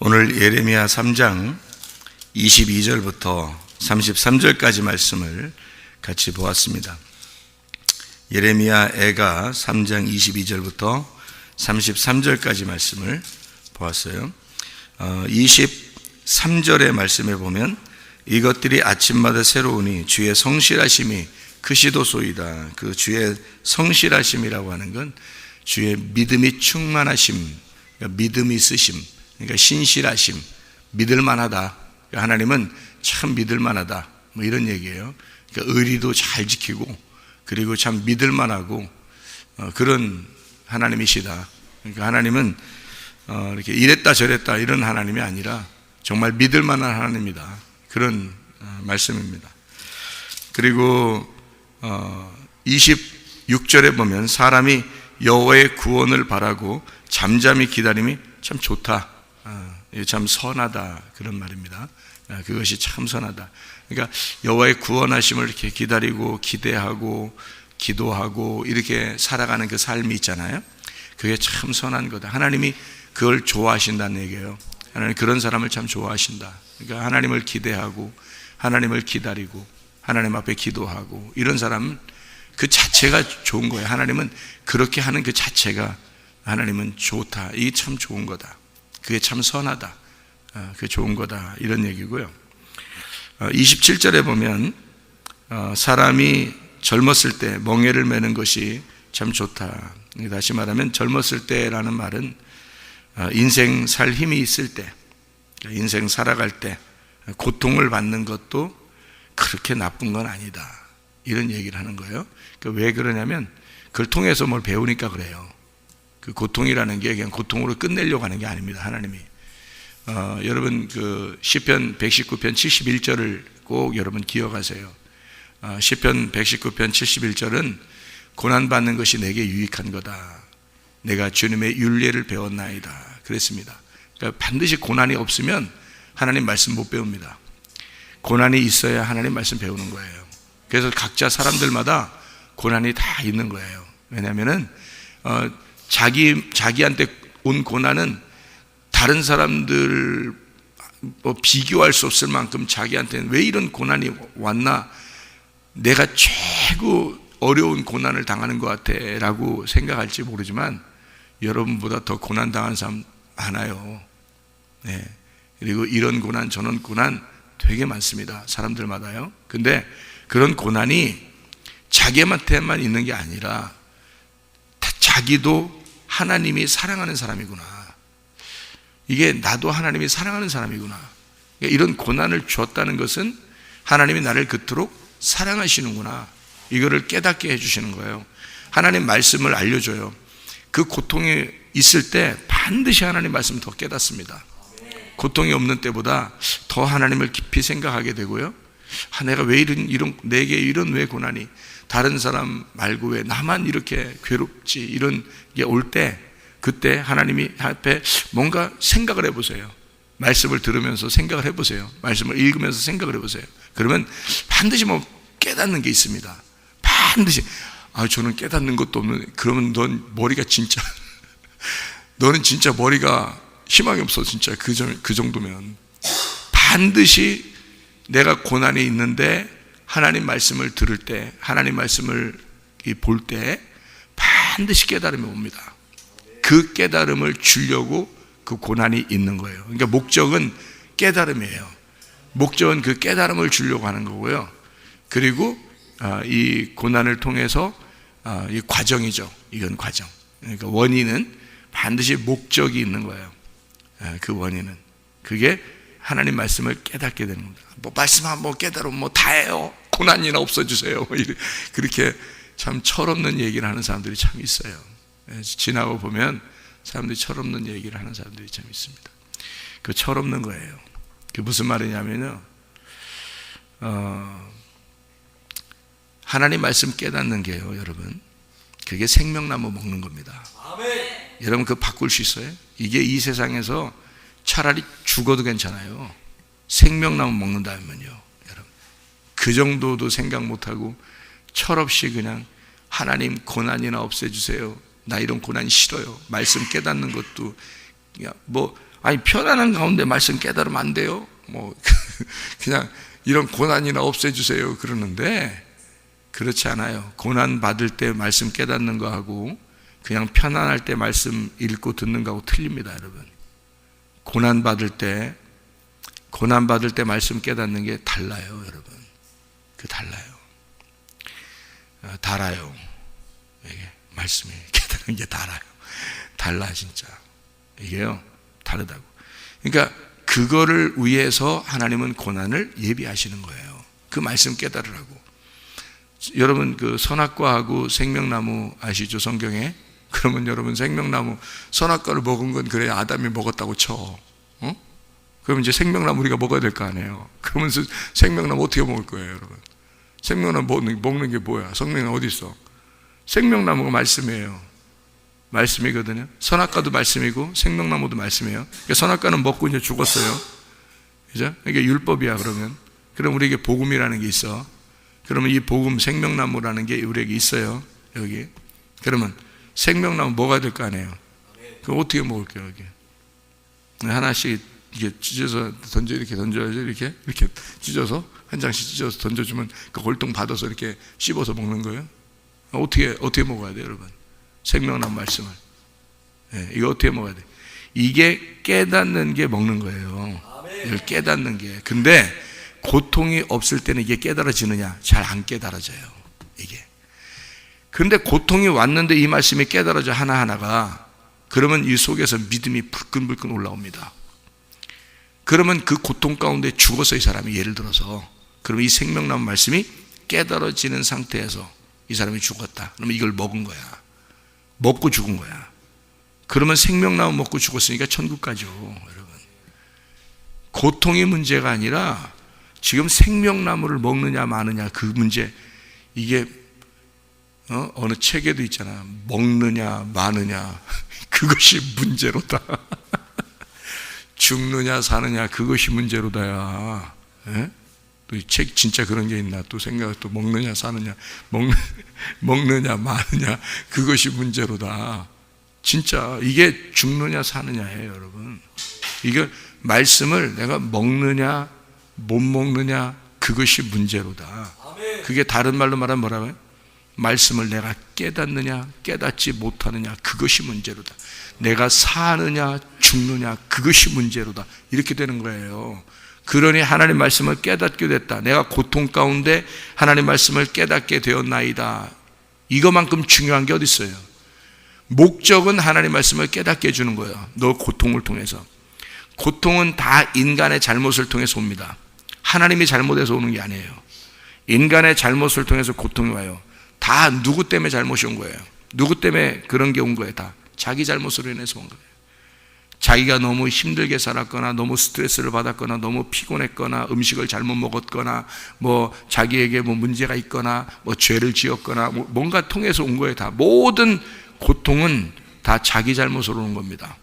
오늘 예레미야 3장 22절부터 33절까지 말씀을 같이 보았습니다. 예레미야 애가 3장 22절부터 33절까지 말씀을 보았어요. 23절의 말씀에 보면 이것들이 아침마다 새로우니 주의 성실하심이 크시도소이다. 그 주의 성실하심이라고 하는 건 주의 믿음이 충만하심, 그러니까 믿음이 있으심, 그러니까 신실하심, 믿을만하다. 그러니까 하나님은 참 믿을만하다, 뭐 이런 얘기예요. 그러니까 의리도 잘 지키고 그리고 참 믿을만하고 그런 하나님이시다. 그러니까 하나님은 이렇게 이랬다 저랬다 이런 하나님이 아니라 정말 믿을만한 하나님이다. 그런 말씀입니다. 그리고 26절에 보면 사람이 여호와의 구원을 바라고 잠잠히 기다림이 참 좋다, 참 선하다, 그런 말입니다. 그것이 참 선하다. 그러니까 여호와의 구원하심을 이렇게 기다리고 기대하고 기도하고 이렇게 살아가는 그 삶이 있잖아요. 그게 참 선한 거다. 하나님이 그걸 좋아하신다는 얘기예요. 하나님 그런 사람을 참 좋아하신다. 그러니까 하나님을 기대하고 하나님을 기다리고 하나님 앞에 기도하고 이런 사람은 그 자체가 좋은 거예요. 하나님은 그렇게 하는 그 자체가 하나님은 좋다. 이게 참 좋은 거다. 그게 참 선하다. 그게 좋은 거다. 이런 얘기고요. 27절에 보면 사람이 젊었을 때 멍에를 매는 것이 참 좋다. 다시 말하면 젊었을 때라는 말은 인생 살 힘이 있을 때, 인생 살아갈 때 고통을 받는 것도 그렇게 나쁜 건 아니다. 이런 얘기를 하는 거예요. 왜 그러냐면 그걸 통해서 뭘 배우니까 그래요. 그 고통이라는 게 그냥 고통으로 끝내려고 하는 게 아닙니다. 하나님이 여러분 그 시편 119편 71절을 꼭 여러분 기억하세요. 시편 119편 71절은 고난받는 것이 내게 유익한 거다. 내가 주님의 율례를 배웠나이다. 그랬습니다. 그러니까 반드시 고난이 없으면 하나님 말씀 못 배웁니다. 고난이 있어야 하나님 말씀 배우는 거예요. 그래서 각자 사람들마다 고난이 다 있는 거예요. 왜냐하면은 자기한테 온 고난은 다른 사람들 비교할 수 없을 만큼 자기한테는 왜 이런 고난이 왔나, 내가 최고 어려운 고난을 당하는 것 같아 라고 생각할지 모르지만 여러분보다 더 고난 당한 사람 많아요. 네. 그리고 이런 고난 저런 고난 되게 많습니다. 사람들마다요. 근데 그런 고난이 자기한테만 있는 게 아니라 자기도 하나님이 사랑하는 사람이구나, 이게 나도 하나님이 사랑하는 사람이구나, 이런 고난을 주었다는 것은 하나님이 나를 그토록 사랑하시는구나, 이거를 깨닫게 해주시는 거예요. 하나님 말씀을 알려줘요. 그 고통이 있을 때 반드시 하나님 말씀 더 깨닫습니다. 고통이 없는 때보다 더 하나님을 깊이 생각하게 되고요. 내가 왜 내게 이런 왜 고난이, 다른 사람 말고 왜 나만 이렇게 괴롭지, 이런 게 올 때 그때 하나님이 앞에 뭔가 생각을 해보세요. 말씀을 들으면서 생각을 해보세요. 말씀을 읽으면서 생각을 해보세요. 그러면 반드시 뭐 깨닫는 게 있습니다. 반드시. 저는 깨닫는 것도 없는데, 그러면 넌 머리가 진짜 너는 진짜 머리가 희망이 없어. 진짜 그 정도면 반드시 내가 고난이 있는데 하나님 말씀을 들을 때, 하나님 말씀을 볼 때 반드시 깨달음이 옵니다. 그 깨달음을 주려고 그 고난이 있는 거예요. 그러니까 목적은 깨달음이에요. 목적은 그 깨달음을 주려고 하는 거고요. 그리고 이 고난을 통해서 이 과정이죠. 이건 과정. 그러니까 원인은 반드시 목적이 있는 거예요. 그 원인은, 그게 하나님 말씀을 깨닫게 되는 겁니다. 뭐 말씀 한번 깨달으면 뭐 다해요. 고난이나 없어주세요. 그렇게 참 철없는 얘기를 하는 사람들이 참 있어요. 지나고 보면 사람들이 철없는 얘기를 하는 사람들이 참 있습니다. 그 철없는 거예요. 그 무슨 말이냐면요, 하나님 말씀 깨닫는 게요, 여러분, 그게 생명나무 먹는 겁니다. 아멘. 여러분 그거 바꿀 수 있어요? 이게 이 세상에서 차라리 죽어도 괜찮아요. 생명나무 먹는다면요, 여러분 그 정도도 생각 못하고 철없이 그냥 하나님 고난이나 없애주세요, 나 이런 고난 싫어요, 말씀 깨닫는 것도 뭐 아니, 편안한 가운데 말씀 깨달으면 안 돼요? 그냥 이런 고난이나 없애주세요. 그러는데, 그렇지 않아요. 고난 받을 때 말씀 깨닫는 거하고, 그냥 편안할 때 말씀 읽고 듣는 거하고 틀립니다, 여러분. 고난 받을 때 말씀 깨닫는 게 달라요, 여러분. 달라요. 달아요. 이게 말씀이 깨닫는 게 달라, 진짜. 이게요, 다르다고. 그러니까 그거를 위해서 하나님은 고난을 예비하시는 거예요. 그 말씀 깨달으라고. 여러분, 그 선악과하고 생명나무 아시죠, 성경에? 그러면 여러분, 생명나무, 선악과를 먹은 건 그래 아담이 먹었다고 쳐. 그러면 이제 생명나무 우리가 먹어야 될 거 아니에요. 그러면서 생명나무 어떻게 먹을 거예요, 여러분? 생명나무 먹는 게 뭐야? 성령은 어디 있어? 생명나무가 말씀이에요. 말씀이거든요. 선악과도 말씀이고 생명나무도 말씀이에요. 그러니까 선악과는 먹고 이제 죽었어요. 그죠? 이게 율법이야, 그러면. 그럼 우리에게 복음이라는 게 있어. 그러면 이 복음, 생명나무라는 게 우리에게 있어요, 여기. 그러면 생명나무 먹어야 될 거 아니에요. 그럼 어떻게 먹을게요, 여기? 하나씩 이렇게 찢어서 이렇게 던져야죠. 이렇게 찢어서 한 장씩 찢어서 던져주면 그 골통 받아서 이렇게 씹어서 먹는 거예요. 어떻게 먹어야 돼요, 여러분? 생명나무 말씀을. 이거 어떻게 먹어야 돼? 이게 깨닫는 게 먹는 거예요. 이걸 깨닫는 게. 근데 고통이 없을 때는 이게 깨달아지느냐? 잘 안 깨달아져요, 이게. 그런데 고통이 왔는데 이 말씀이 깨달아져, 하나하나가. 그러면 이 속에서 믿음이 불끈불끈 올라옵니다. 그러면 그 고통 가운데 죽어서 이 사람이, 예를 들어서, 그러면 이 생명나무 말씀이 깨달아지는 상태에서 이 사람이 죽었다. 그러면 이걸 먹은 거야. 먹고 죽은 거야. 그러면 생명나무 먹고 죽었으니까 천국 가죠, 여러분. 고통이 문제가 아니라 지금 생명나무를 먹느냐 마느냐, 그 문제. 이게 어느 책에도 있잖아. 먹느냐 마느냐 그것이 문제로다. 죽느냐 사느냐 그것이 문제로다야. 또 이 책 진짜 그런 게 있나 또 생각을, 또 먹느냐 사느냐, 먹느냐 마느냐 그것이 문제로다. 진짜 이게 죽느냐 사느냐예요, 여러분. 이게 말씀을 내가 먹느냐 못 먹느냐 그것이 문제로다. 그게 다른 말로 말하면 뭐라고요? 말씀을 내가 깨닫느냐 깨닫지 못하느냐 그것이 문제로다. 내가 사느냐 죽느냐 그것이 문제로다. 이렇게 되는 거예요. 그러니 하나님 말씀을 깨닫게 됐다. 내가 고통 가운데 하나님 말씀을 깨닫게 되었나이다. 이거만큼 중요한 게 어디 있어요? 목적은 하나님 말씀을 깨닫게 해주는 거예요. 너 고통을 통해서. 고통은 다 인간의 잘못을 통해서 옵니다. 하나님이 잘못해서 오는 게 아니에요. 인간의 잘못을 통해서 고통이 와요. 다 누구 때문에 잘못이 온 거예요? 누구 때문에 그런 게 온 거예요? 다 자기 잘못으로 인해서 온 거예요. 자기가 너무 힘들게 살았거나 너무 스트레스를 받았거나 너무 피곤했거나 음식을 잘못 먹었거나 뭐 자기에게 뭐 문제가 있거나 뭐 죄를 지었거나 뭐 뭔가 통해서 온 거예요. 다 모든 고통은 다 자기 잘못으로 온 겁니다.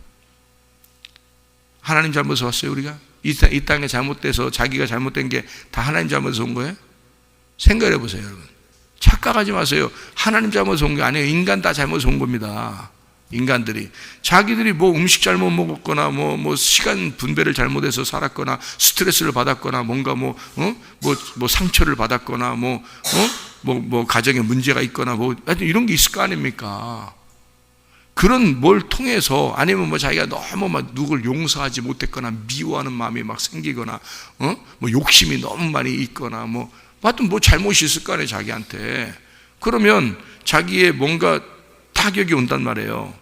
하나님 잘못에서 왔어요, 우리가? 이 땅에 잘못돼서 자기가 잘못된 게 다 하나님 잘못에서 온 거예요? 생각해 보세요, 여러분. 착각하지 마세요. 하나님 잘못에서 온 게 아니에요. 인간 다 잘못에서 온 겁니다. 인간들이 자기들이 뭐 음식 잘못 먹었거나 뭐 시간 분배를 잘못해서 살았거나 스트레스를 받았거나 뭔가 뭐 상처를 받았거나 뭐 가정에 문제가 있거나 뭐 하여튼 이런 게 있을 거 아닙니까? 그런 뭘 통해서, 아니면 뭐 자기가 너무 막 누굴 용서하지 못했거나 미워하는 마음이 막 생기거나 뭐 욕심이 너무 많이 있거나 하여튼 뭐 잘못이 있을 거 아니에요, 자기한테. 그러면 자기의 뭔가 타격이 온단 말이에요.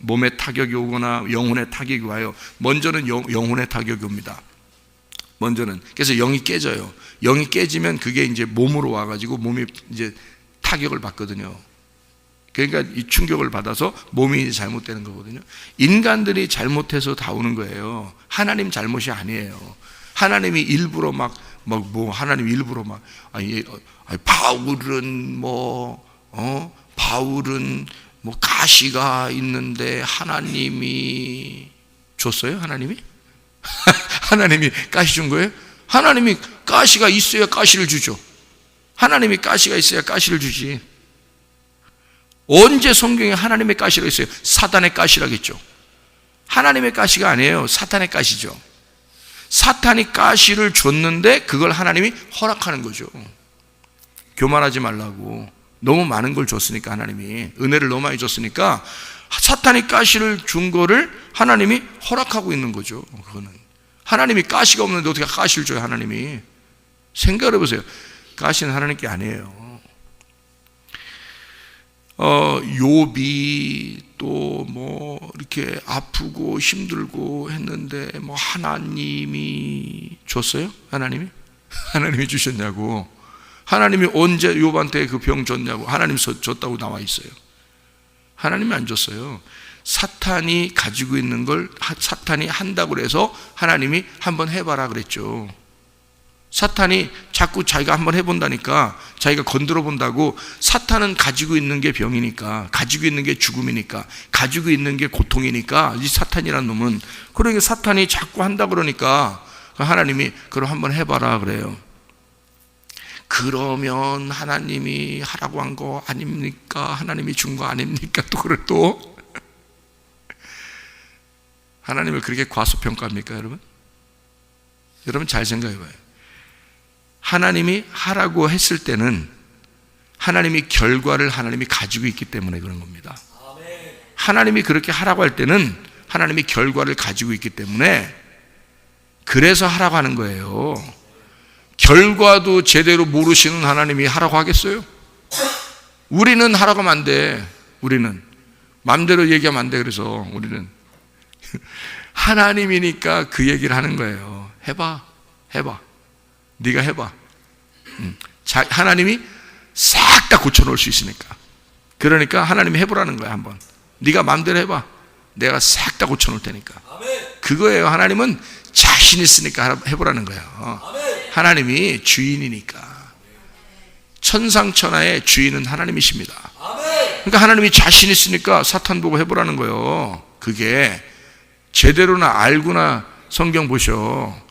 몸에 타격이 오거나 영혼에 타격이 와요. 먼저는 영혼에 타격이 옵니다. 먼저는. 그래서 영이 깨져요. 영이 깨지면 그게 이제 몸으로 와가지고 몸이 이제 타격을 받거든요. 그러니까 이 충격을 받아서 몸이 잘못되는 거거든요. 인간들이 잘못해서 다 오는 거예요. 하나님 잘못이 아니에요. 하나님이 일부러 하나님 일부러 바울은 가시가 있는데 하나님이 줬어요? 하나님이? 하나님이 가시 준 거예요? 하나님이 가시가 있어야 가시를 주죠. 하나님이 가시가 있어야 가시를 주지. 언제 성경에 하나님의 가시가 있어요? 사단의 가시라겠죠. 하나님의 가시가 아니에요. 사탄의 가시죠. 사탄이 가시를 줬는데 그걸 하나님이 허락하는 거죠. 교만하지 말라고. 너무 많은 걸 줬으니까, 하나님이 은혜를 너무 많이 줬으니까 사탄이 가시를 준 거를 하나님이 허락하고 있는 거죠. 그거는 하나님이 가시가 없는데 어떻게 가시를 줘요? 하나님이. 생각해 보세요. 가시는 하나님께 아니에요. 욥이 또 뭐 이렇게 아프고 힘들고 했는데 뭐 하나님이 줬어요? 하나님이 주셨냐고. 하나님이 언제 욥한테 그 병 줬냐고. 하나님 줬다고 나와 있어요. 하나님이 안 줬어요. 사탄이 가지고 있는 걸 사탄이 한다고 그래서 하나님이 한번 해봐라 그랬죠. 사탄이 자꾸 자기가 한번 해본다니까, 자기가 건드려 본다고. 사탄은 가지고 있는 게 병이니까, 가지고 있는 게 죽음이니까, 가지고 있는 게 고통이니까, 이 사탄이란 놈은. 그러니까 사탄이 자꾸 한다 그러니까 하나님이 그럼 한번 해봐라 그래요. 그러면 하나님이 하라고 한 거 아닙니까? 하나님이 준 거 아닙니까? 또 그래 또 하나님을 그렇게 과소평가합니까, 여러분? 여러분 잘 생각해 봐요. 하나님이 하라고 했을 때는 하나님이 결과를 하나님이 가지고 있기 때문에 그런 겁니다. 하나님이 그렇게 하라고 할 때는 하나님이 결과를 가지고 있기 때문에 그래서 하라고 하는 거예요. 결과도 제대로 모르시는 하나님이 하라고 하겠어요? 우리는 하라고 하면 안 돼. 우리는 마음대로 얘기하면 안 돼. 그래서 우리는 하나님이니까 그 얘기를 하는 거예요. 해봐. 네가 해봐. 하나님이 싹 다 고쳐놓을 수 있으니까. 그러니까 하나님이 해보라는 거야. 한번 네가 마음대로 해봐. 내가 싹 다 고쳐놓을 테니까. 그거예요. 하나님은 자신 있으니까 해보라는 거예요. 하나님이 주인이니까. 천상천하의 주인은 하나님이십니다. 그러니까 하나님이 자신 있으니까 사탄 보고 해보라는 거예요. 그게 제대로나 알고나 성경 보셔.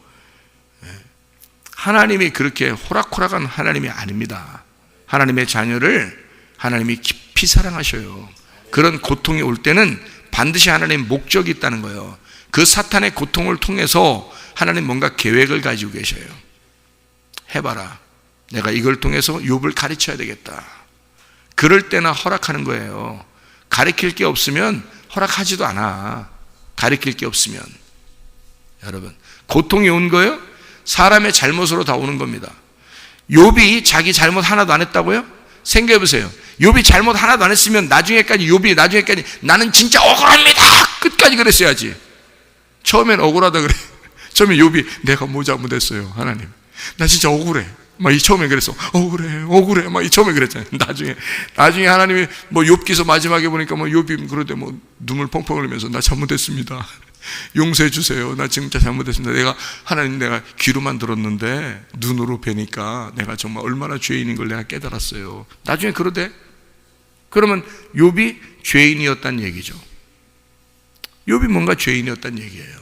하나님이 그렇게 호락호락한 하나님이 아닙니다. 하나님의 자녀를 하나님이 깊이 사랑하셔요. 그런 고통이 올 때는 반드시 하나님의 목적이 있다는 거예요. 그 사탄의 고통을 통해서 하나님 뭔가 계획을 가지고 계셔요. 해봐라. 내가 이걸 통해서 욥을 가르쳐야 되겠다. 그럴 때나 허락하는 거예요. 가르칠 게 없으면 허락하지도 않아. 가르칠 게 없으면. 여러분, 고통이 온 거예요? 사람의 잘못으로 다 오는 겁니다. 욥이 자기 잘못 하나도 안 했다고요? 생각해 보세요. 욥이 잘못 하나도 안 했으면 나중에까지 나는 진짜 억울합니다. 끝까지 그랬어야지. 처음엔 억울하다 그래. 처음에 욥이 내가 뭐 잘못했어요, 하나님. 나 진짜 억울해. 막 처음에 그랬어. 억울해. 막 처음에 그랬잖아요. 나중에 하나님이 뭐 욥기서 마지막에 보니까 뭐 욥이 그러대 뭐 눈물 펑펑 흘리면서 나 잘못했습니다. 용서해 주세요. 나 진짜 잘못했습니다. 하나님 내가 귀로만 들었는데 눈으로 뵈니까 내가 정말 얼마나 죄인인 걸 내가 깨달았어요. 나중에 그러대. 그러면 욥이 죄인이었단 얘기죠. 욥이 뭔가 죄인이었단 얘기예요.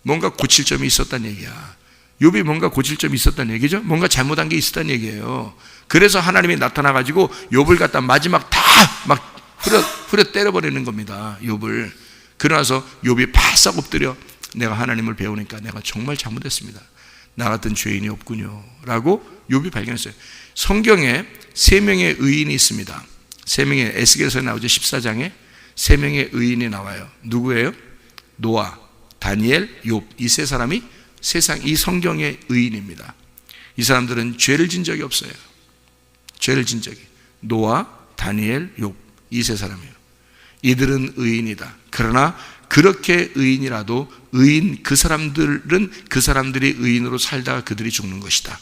뭔가 고칠 점이 있었단 얘기야. 욥이 뭔가 고칠 점이 있었단 얘기죠. 뭔가 잘못한 게 있었단 얘기예요. 그래서 하나님이 나타나가지고 욥을 갖다 마지막 다 막 후려 때려버리는 겁니다. 욥을. 그러나서 욥이 바싹 엎드려 내가 하나님을 배우니까 내가 정말 잘못했습니다. 나 같은 죄인이 없군요 라고 욥이 발견했어요. 성경에 3명의 의인이 있습니다. 3명의 에스겔서에 나오죠. 14장에 3명의 의인이 나와요. 누구예요? 노아, 다니엘, 욥. 이 3사람이 이 성경의 의인입니다. 이 사람들은 죄를 진 적이 없어요. 죄를 진 적이. 노아, 다니엘, 욥. 이 3사람이에요. 이들은 의인이다. 그러나 그렇게 의인이라도 그 사람들은 그 사람들이 의인으로 살다가 그들이 죽는 것이다.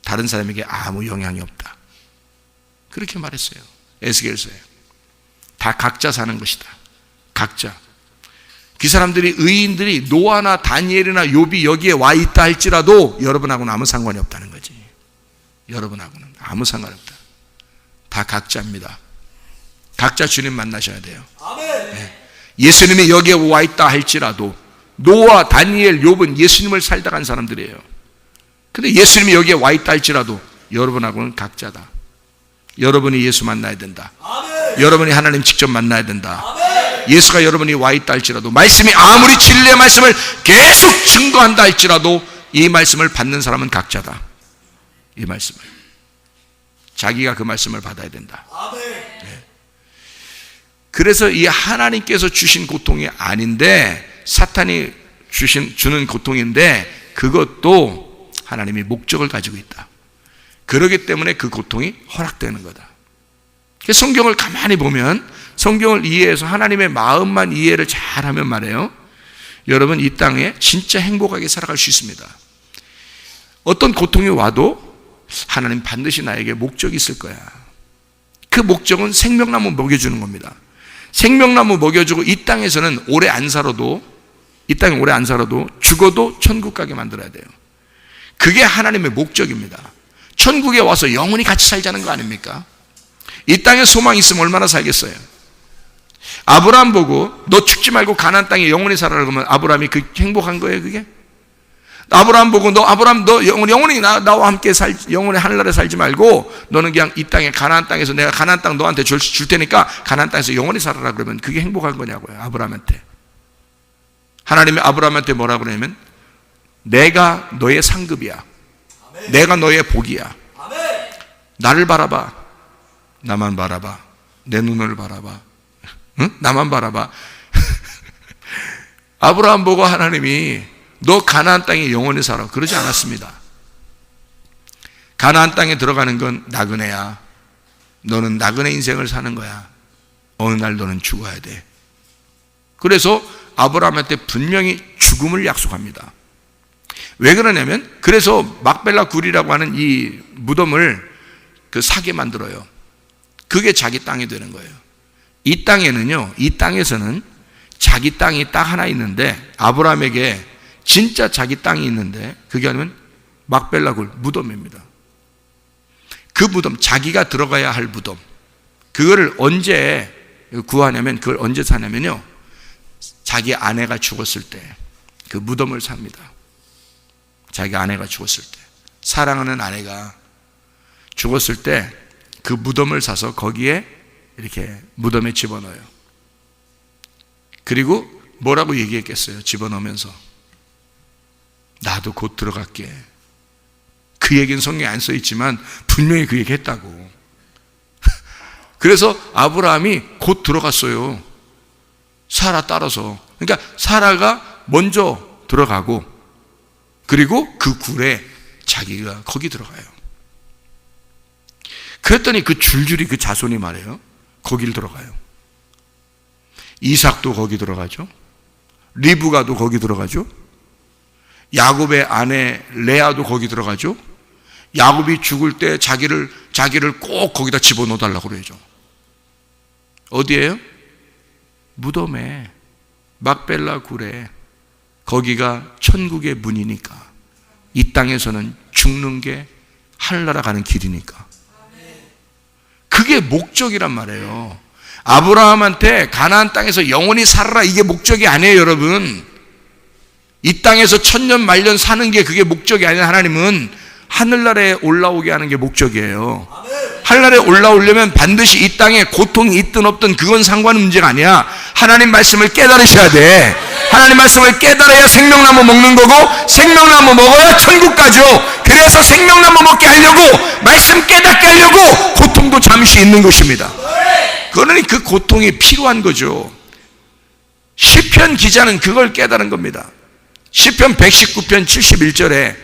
다른 사람에게 아무 영향이 없다. 그렇게 말했어요. 에스겔서에. 다 각자 사는 것이다. 각자. 그 사람들이 의인들이 노아나 다니엘이나 욥이 여기에 와 있다 할지라도 여러분하고는 아무 상관이 없다는 거지. 여러분하고는 아무 상관이 없다. 다 각자입니다. 각자 주님 만나셔야 돼요. 네. 예수님이 여기에 와 있다 할지라도 노아, 다니엘, 욥은 예수님을 살다 간 사람들이에요. 근데 예수님이 여기에 와 있다 할지라도 여러분하고는 각자다. 여러분이 예수 만나야 된다. 여러분이 하나님 직접 만나야 된다. 예수가 여러분이 와 있다 할지라도, 말씀이 아무리 진리의 말씀을 계속 증거한다 할지라도 이 말씀을 받는 사람은 각자다. 이 말씀을 자기가 그 말씀을 받아야 된다. 네. 그래서 이 하나님께서 주신 고통이 아닌데 사탄이 주는 고통인데 그것도 하나님이 목적을 가지고 있다. 그렇기 때문에 그 고통이 허락되는 거다. 성경을 가만히 보면, 성경을 이해해서 하나님의 마음만 이해를 잘하면 말이에요, 여러분 이 땅에 진짜 행복하게 살아갈 수 있습니다. 어떤 고통이 와도 하나님 반드시 나에게 목적이 있을 거야. 그 목적은 생명나무 먹여주는 겁니다. 생명나무 먹여주고 이 땅에서는 오래 안 살아도, 이 땅에 오래 안 살아도 죽어도 천국 가게 만들어야 돼요. 그게 하나님의 목적입니다. 천국에 와서 영원히 같이 살자는 거 아닙니까? 이 땅에 소망이 있으면 얼마나 살겠어요? 아브라함 보고 너 죽지 말고 가나안 땅에 영원히 살아라 그러면 아브라함이 그 행복한 거예요, 그게? 아브라함 보고 너 영원히 나와 함께 영원히 하늘나라에 살지 말고 너는 그냥 이 땅에 가나안 땅에서 내가 가나안 땅 너한테 줄 테니까 가나안 땅에서 영원히 살아라 그러면 그게 행복한 거냐고요, 아브라함한테. 하나님이 아브라함한테 뭐라고 그러냐면 내가 너의 상급이야. 내가 너의 복이야. 나를 바라봐. 나만 바라봐. 내 눈을 바라봐. 응? 나만 바라봐. 아브라함 보고 하나님이 너 가나안 땅에 영원히 살아 그러지 않았습니다. 가나안 땅에 들어가는 건 나그네야. 너는 나그네 인생을 사는 거야. 어느 날 너는 죽어야 돼. 그래서 아브라함한테 분명히 죽음을 약속합니다. 왜 그러냐면, 그래서 막벨라 굴이라고 하는 이 무덤을 그 사게 만들어요. 그게 자기 땅이 되는 거예요. 이 땅에는요, 이 땅에서는 자기 땅이 딱 하나 있는데, 아브라함에게 진짜 자기 땅이 있는데 그게 아니면 막벨라 굴 무덤입니다. 그 무덤, 자기가 들어가야 할 무덤, 그거를 언제 구하냐면, 그걸 언제 사냐면요, 자기 아내가 죽었을 때 그 무덤을 삽니다. 자기 아내가 죽었을 때, 사랑하는 아내가 죽었을 때 그 무덤을 사서 거기에 이렇게 무덤에 집어넣어요. 그리고 뭐라고 얘기했겠어요? 집어넣으면서 나도 곧 들어갈게. 그 얘기는 성경에 안 써있지만 분명히 그 얘기 했다고. 그래서 아브라함이 곧 들어갔어요, 사라 따라서. 그러니까 사라가 먼저 들어가고, 그리고 그 굴에 자기가 거기 들어가요. 그랬더니 그 줄줄이 그 자손이 말해요, 거길 들어가요. 이삭도 거기 들어가죠. 리브가도 거기 들어가죠. 야곱의 아내 레아도 거기 들어가죠. 야곱이 죽을 때 자기를 꼭 거기다 집어넣어 달라고 그러죠. 어디예요? 무덤에, 막벨라 굴에. 거기가 천국의 문이니까, 이 땅에서는 죽는 게 하늘나라 가는 길이니까. 그게 목적이란 말이에요. 아브라함한테 가나안 땅에서 영원히 살아라 이게 목적이 아니에요, 여러분. 이 땅에서 천년 만년 사는 게 그게 목적이 아니라 하나님은 하늘나라에 올라오게 하는 게 목적이에요. 하늘나라에 올라오려면 반드시 이 땅에 고통이 있든 없든 그건 상관 문제가 아니야. 하나님 말씀을 깨달으셔야 돼. 하나님 말씀을 깨달아야 생명나무 먹는 거고, 생명나무 먹어야 천국 가죠. 그래서 생명나무 먹게 하려고, 말씀 깨닫게 하려고 고통도 잠시 있는 것입니다. 그러니 그 고통이 필요한 거죠. 시편 기자는 그걸 깨달은 겁니다. 시편 119편 71절에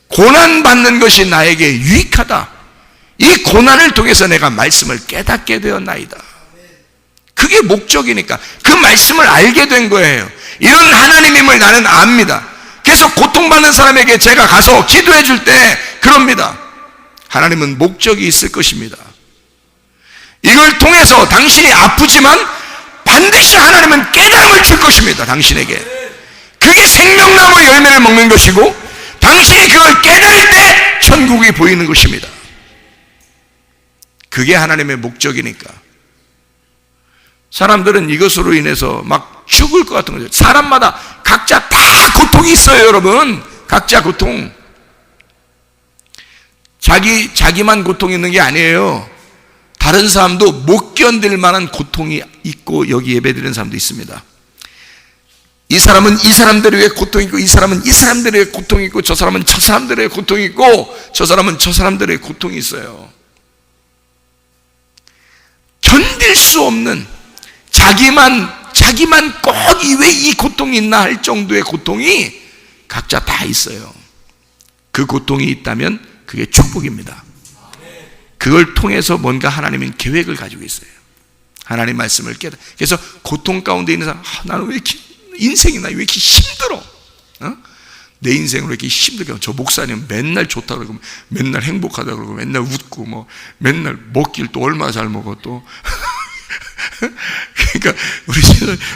고난받는 것이 나에게 유익하다. 이 고난을 통해서 내가 말씀을 깨닫게 되었나이다. 그게 목적이니까 그 말씀을 알게 된 거예요. 이런 하나님임을 나는 압니다. 그래서 고통받는 사람에게 제가 가서 기도해 줄 때 그럽니다. 하나님은 목적이 있을 것입니다. 이걸 통해서 당신이 아프지만 반드시 하나님은 깨달음을 줄 것입니다, 당신에게. 그게 생명나무 열매를 먹는 것이고, 당신이 그걸 깨달을 때 천국이 보이는 것입니다. 그게 하나님의 목적이니까. 사람들은 이것으로 인해서 막 죽을 것 같은 거죠. 사람마다 각자 다 고통이 있어요, 여러분. 각자 고통. 자기만 고통 있는 게 아니에요. 다른 사람도 못 견딜 만한 고통이 있고 여기 예배드리는 사람도 있습니다. 이 사람은 이 사람들의 고통이 있고, 이 사람은 이 사람들의 고통이 있고, 저 사람은 저 사람들의 고통이 있고, 저 사람은 저 사람들의 고통이 있어요. 견딜 수 없는, 자기만 꼭 왜 이 고통이 있나 할 정도의 고통이 각자 다 있어요. 그 고통이 있다면 그게 축복입니다. 그걸 통해서 뭔가 하나님은 계획을 가지고 있어요. 하나님 말씀을 깨달아. 그래서 고통 가운데 있는 사람, 나는 왜 이렇게 인생이 나 왜 이렇게 힘들어? 내 인생으로 이렇게 힘들게. 저 목사님 맨날 좋다 그러고, 맨날 행복하다 그러고, 맨날 웃고, 뭐 맨날 먹기를 또 얼마나 잘 먹어 또. 그러니까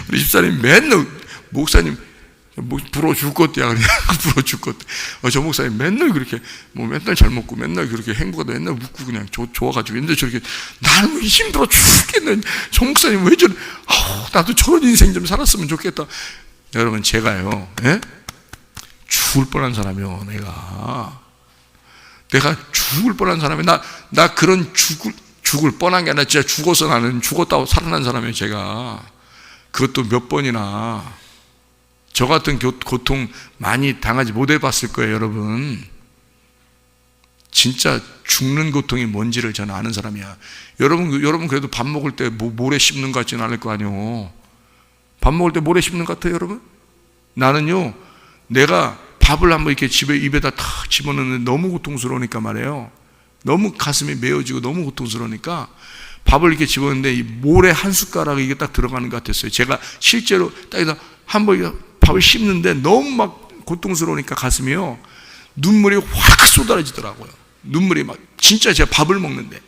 우리 집사님 맨날 목사님 뭐 부러워 죽을 것이야 그냥 부러워 죽을 것. 저 목사님 맨날 그렇게 뭐 맨날 잘 먹고 맨날 그렇게 행복하다 맨날 웃고 그냥 좋아가지고 근데 저렇게 나는 힘들어 죽겠네. 저 목사님 왜 저래? 나도 저런 인생 좀 살았으면 좋겠다. 여러분 제가요, 예? 죽을 뻔한 사람이요. 내가 죽을 뻔한 사람이 나 그런 죽을 뻔한 게 아니라 진짜 죽어서 나는 죽었다고 살아난 사람이에요. 제가 그것도 몇 번이나. 저 같은 고통 많이 당하지 못해봤을 거예요, 여러분. 진짜 죽는 고통이 뭔지를 저는 아는 사람이야. 여러분 그래도 밥 먹을 때 모래 씹는 것 같지는 않을 거 아니에요. 밥 먹을 때 모래 씹는 것 같아요, 여러분? 나는요, 내가 밥을 한번 이렇게 입에다 탁 집어넣는데 너무 고통스러우니까 말이에요. 너무 가슴이 메어지고 너무 고통스러우니까 밥을 이렇게 집어넣는데 이 모래 한 숟가락이 이게 딱 들어가는 것 같았어요. 제가 실제로 딱에서 한번 밥을 씹는데 너무 막 고통스러우니까 가슴이요, 눈물이 확 쏟아지더라고요. 눈물이 막, 진짜 제가 밥을 먹는데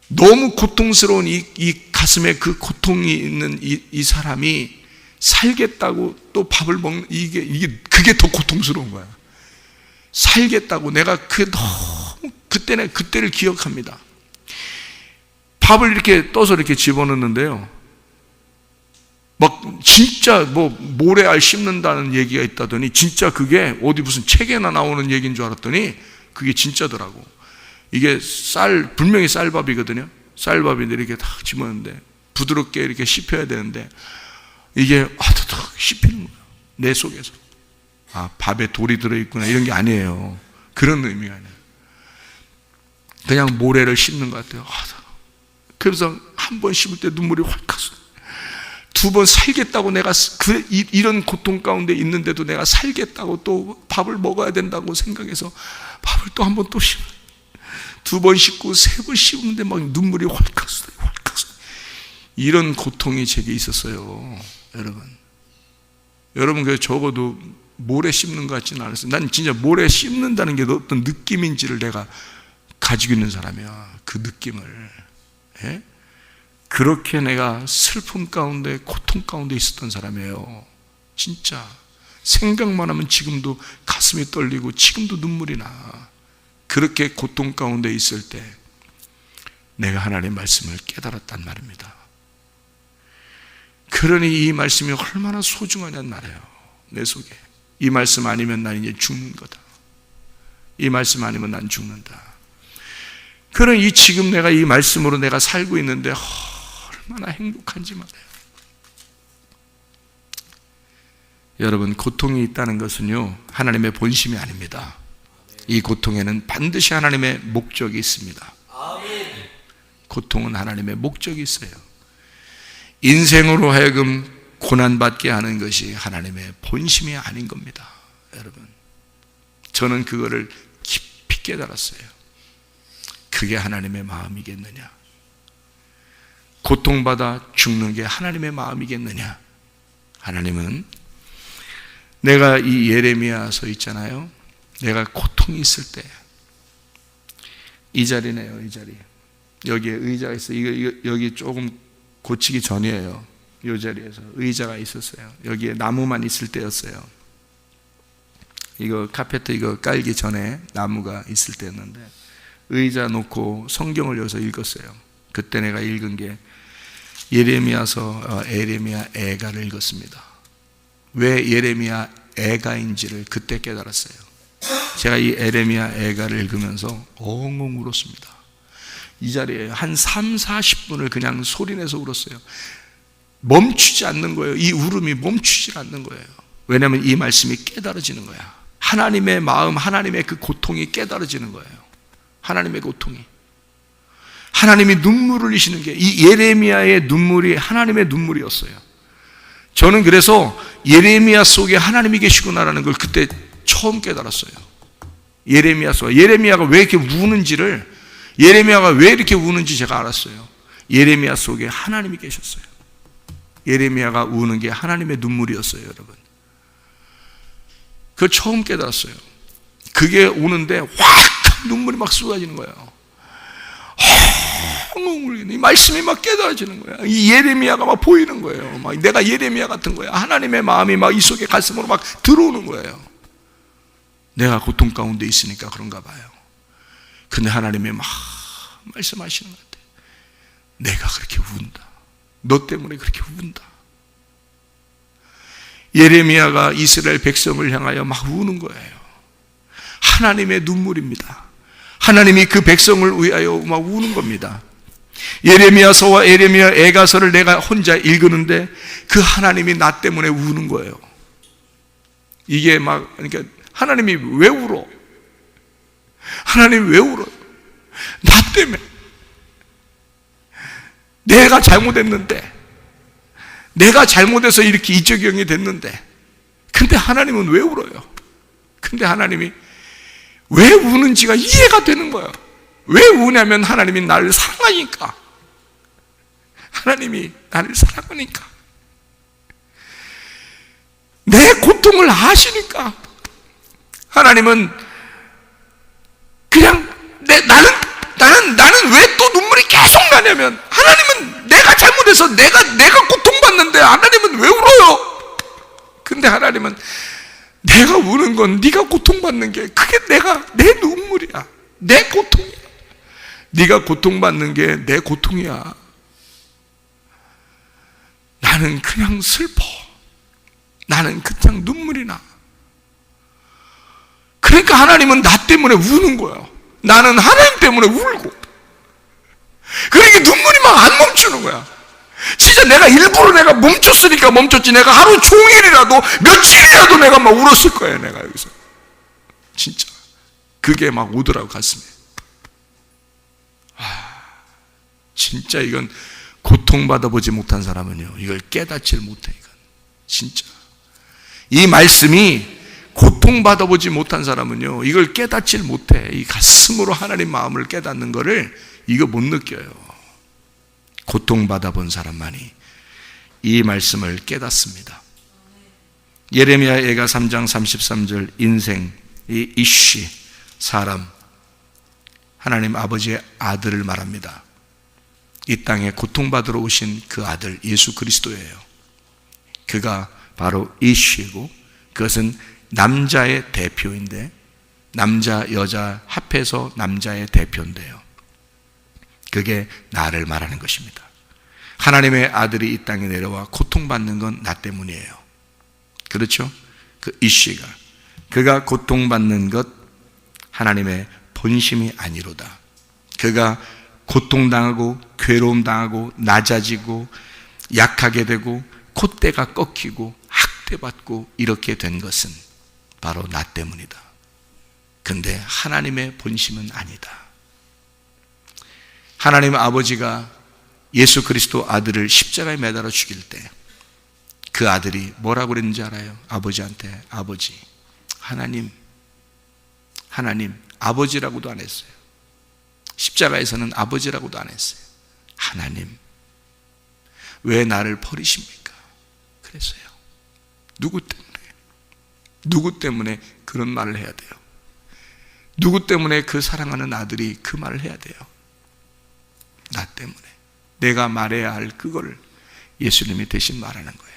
너무 고통스러운 이 가슴에 그 고통이 있는 이 사람이 살겠다고 또 밥을 먹는 그게 더 고통스러운 거야. 살겠다고. 내가 너무 그때를 기억합니다. 밥을 이렇게 떠서 이렇게 집어넣는데요, 막 진짜 뭐 모래알 씹는다는 얘기가 있다더니 진짜 그게 어디 무슨 책에나 나오는 얘기인 줄 알았더니 그게 진짜더라고. 이게 분명히 쌀밥이거든요. 쌀밥인데 이렇게 딱 집어넣는데 부드럽게 이렇게 씹혀야 되는데 이게 탁 씹히는 거야, 내 속에서. 밥에 돌이 들어있구나 이런 게 아니에요. 그런 의미가 아니에요. 그냥 모래를 씹는 것 같아요. 그래서 한 번 씹을 때 눈물이 확 갔어. 두 번 살겠다고 내가 이런 고통 가운데 있는데도 내가 살겠다고 또 밥을 먹어야 된다고 생각해서 밥을 또 한 번 또 씹어. 두 번 씹고 세 번 씹는데 막 눈물이 확 갔어. 이런 고통이 제게 있었어요, 여러분 그래서 적어도 모래 씹는 것 같지는 않았어요. 난 진짜 모래 씹는다는 게 어떤 느낌인지를 내가 가지고 있는 사람이야. 그 느낌을. 예? 그렇게 내가 슬픔 가운데 고통 가운데 있었던 사람이에요. 진짜 생각만 하면 지금도 가슴이 떨리고 지금도 눈물이 나. 그렇게 고통 가운데 있을 때 내가 하나님의 말씀을 깨달았단 말입니다. 그러니 이 말씀이 얼마나 소중하냐는 말이에요. 내 속에 이 말씀 아니면 난 이제 죽는 거다. 이 말씀 아니면 난 죽는다. 그러니 지금 내가 이 말씀으로 내가 살고 있는데 얼마나 행복한지 말이에요. 여러분, 고통이 있다는 것은요, 하나님의 본심이 아닙니다. 이 고통에는 반드시 하나님의 목적이 있습니다. 고통은 하나님의 목적이 있어요. 인생으로 하여금 고난받게 하는 것이 하나님의 본심이 아닌 겁니다. 여러분, 저는 그거를 깊이 깨달았어요. 그게 하나님의 마음이겠느냐? 고통받아 죽는 게 하나님의 마음이겠느냐? 하나님은, 내가 이 예레미야서 있잖아요, 내가 고통이 있을 때, 이 자리네요, 이 자리. 여기에 의자가 있어요. 여기 조금 고치기 전이에요. 이 자리에서 의자가 있었어요. 여기에 나무만 있을 때였어요. 이거 카페트 이거 깔기 전에 나무가 있을 때였는데 의자 놓고 성경을 여기서 읽었어요. 그때 내가 읽은 게 예레미야서 예레미야 애가를 읽었습니다. 왜 예레미야 애가인지를 그때 깨달았어요. 제가 이 예레미야 애가를 읽으면서 엉엉 울었습니다. 이 자리에 한 3, 40분을 그냥 소리내서 울었어요. 멈추지 않는 거예요. 이 울음이 멈추지 않는 거예요. 왜냐하면 이 말씀이 깨달아지는 거야. 하나님의 마음, 하나님의 그 고통이 깨달아지는 거예요. 하나님의 고통이. 하나님이 눈물을 흘리시는 게, 이 예레미야의 눈물이 하나님의 눈물이었어요. 저는 그래서 예레미야 속에 하나님이 계시구나라는 걸 그때 처음 깨달았어요. 예레미야 속에. 예레미야가 왜 이렇게 우는지를, 예레미야가 왜 이렇게 우는지 제가 알았어요. 예레미야 속에 하나님이 계셨어요. 예레미야가 우는 게 하나님의 눈물이었어요, 여러분. 그걸 처음 깨달았어요. 그게 오는데 확 눈물이 막 쏟아지는 거예요. 이 말씀이 막 깨달아지는 거야. 이 예레미야가 막 보이는 거예요. 막 내가 예레미야 같은 거야. 하나님의 마음이 막 이 속에 가슴으로 막 들어오는 거예요. 내가 고통 가운데 있으니까 그런가 봐요. 근데 하나님이 막 말씀하시는 것 같아요. 내가 그렇게 운다. 너 때문에 그렇게 운다. 예레미야가 이스라엘 백성을 향하여 막 우는 거예요. 하나님의 눈물입니다. 하나님이 그 백성을 위하여 막 우는 겁니다. 예레미야서와 예레미야 애가서를 내가 혼자 읽었는데 그 하나님이 나 때문에 우는 거예요. 이게 막, 그러니까 하나님이 왜 울어? 하나님이 왜 울어요? 나 때문에. 내가 잘못했는데, 내가 잘못해서 이렇게 이적용이 됐는데, 근데 하나님은 왜 울어요? 근데 하나님이 왜 우는지가 이해가 되는 거예요. 왜 우냐면 하나님이 나를 사랑하니까. 하나님이 나를 사랑하니까. 내 고통을 아시니까. 하나님은 그냥 나는 왜 또 눈물이 계속 나냐면, 하나님은 내가 잘못해서 내가 고통받는데 하나님은 왜 울어요? 근데 하나님은 내가 우는 건 네가 고통받는 게, 그게 내 눈물이야. 내 고통이야. 네가 고통받는 게 내 고통이야. 나는 그냥 슬퍼. 나는 그냥 눈물이 나. 그러니까 하나님은 나 때문에 우는 거야. 나는 하나님 때문에 울고. 그러니까 눈물이 막 안 멈추는 거야. 진짜 내가 일부러 내가 멈췄으니까 멈췄지, 내가 하루 종일이라도 며칠이라도 내가 막 울었을 거예요. 내가 여기서 진짜 그게 막 오더라고, 가슴에. 진짜 이건 고통받아 보지 못한 사람은요, 이걸 깨닫지를 못해. 이건 진짜 이 말씀이 고통받아 보지 못한 사람은요, 이걸 깨닫지를 못해. 이 가슴으로 하나님 마음을 깨닫는 거를 이거 못 느껴요. 고통받아 본 사람만이 이 말씀을 깨닫습니다. 예레미야 애가 3장 33절, 인생, 이 이쉬, 사람, 하나님 아버지의 아들을 말합니다. 이 땅에 고통받으러 오신 그 아들 예수 그리스도예요. 그가 바로 이쉬고, 그것은 남자의 대표인데, 남자 여자 합해서 남자의 대표인데요, 그게 나를 말하는 것입니다. 하나님의 아들이 이 땅에 내려와 고통받는 건 나 때문이에요. 그렇죠? 그 이쉬가, 그가 고통받는 것 하나님의 본심이 아니로다. 그가 고통당하고 괴로움당하고 낮아지고 약하게 되고 콧대가 꺾이고 학대받고 이렇게 된 것은 바로 나 때문이다. 근데 하나님의 본심은 아니다. 하나님 아버지가 예수 그리스도 아들을 십자가에 매달아 죽일 때 그 아들이 뭐라고 그랬는지 알아요? 아버지한테, 아버지, 하나님, 아버지라고도 안 했어요. 십자가에서는 아버지라고도 안 했어요. 하나님, 왜 나를 버리십니까? 그랬어요. 누구 때문에 그런 말을 해야 돼요? 누구 때문에 그 사랑하는 아들이 그 말을 해야 돼요? 나 때문에. 내가 말해야 할 그거를 예수님이 대신 말하는 거예요.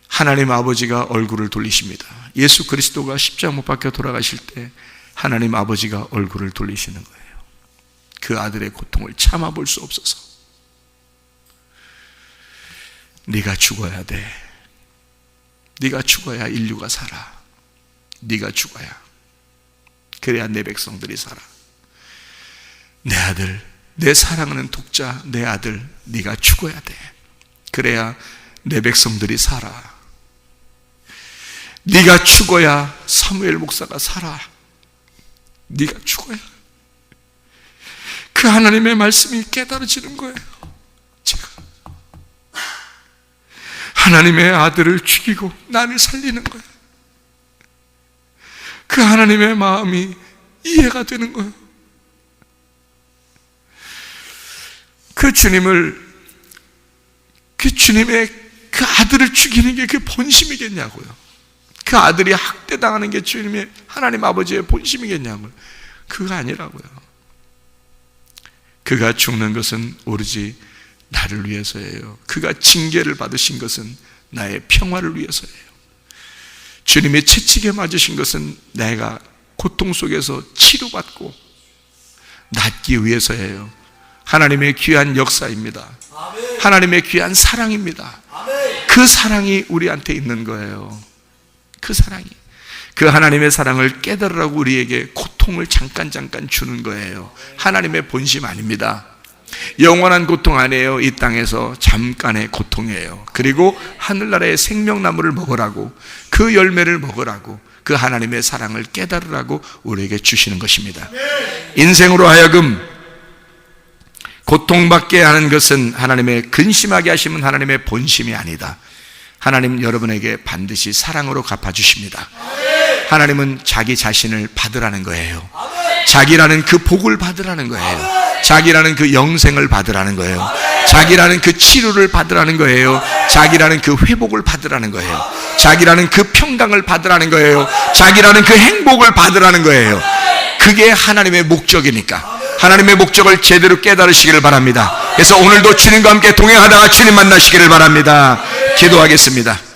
하나님 아버지가 얼굴을 돌리십니다. 예수 그리스도가 십자가 못 박혀 돌아가실 때 하나님 아버지가 얼굴을 돌리시는 거예요. 그 아들의 고통을 참아볼 수 없어서, 네가 죽어야 돼. 네가 죽어야 인류가 살아. 네가 죽어야, 그래야 내 백성들이 살아. 내 아들, 내 사랑하는 독자, 내 아들, 네가 죽어야 돼. 그래야 내 백성들이 살아. 네가 죽어야 사무엘 목사가 살아. 네가 죽어야. 그 하나님의 말씀이 깨달아지는 거예요. 제가 하나님의 아들을 죽이고 나를 살리는 거예요. 그 하나님의 마음이 이해가 되는 거예요. 그 주님의 그 아들을 죽이는 게 그 본심이겠냐고요. 그 아들이 학대당하는 게 주님의 하나님 아버지의 본심이겠냐고요. 그거 아니라고요. 그가 죽는 것은 오로지 나를 위해서예요. 그가 징계를 받으신 것은 나의 평화를 위해서예요. 주님이 채찍에 맞으신 것은 내가 고통 속에서 치료받고 낫기 위해서예요. 하나님의 귀한 역사입니다. 하나님의 귀한 사랑입니다. 그 사랑이 우리한테 있는 거예요. 그 사랑이, 그 하나님의 사랑을 깨달으라고 우리에게 고통을 잠깐 주는 거예요. 하나님의 본심 아닙니다. 영원한 고통 아니에요. 이 땅에서 잠깐의 고통이에요. 그리고 하늘나라의 생명나무를 먹으라고, 그 열매를 먹으라고, 그 하나님의 사랑을 깨달으라고 우리에게 주시는 것입니다. 인생으로 하여금 고통받게 하는 것은 하나님의, 근심하게 하시면 하나님의 본심이 아니다. 하나님 여러분에게 반드시 사랑으로 갚아주십니다. 하나님은 자기 자신을 받으라는 거예요. 자기라는 그 복을 받으라는 거예요. 자기라는 그 영생을 받으라는 거예요. 자기라는 그 치료를 받으라는 거예요. 자기라는 그 회복을 받으라는 거예요. 자기라는 그 평강을 받으라는 거예요. 자기라는 그 행복을 받으라는 거예요. 그게 하나님의 목적이니까 하나님의 목적을 제대로 깨달으시기를 바랍니다. 그래서 오늘도 주님과 함께 동행하다가 주님 만나시기를 바랍니다. 기도하겠습니다.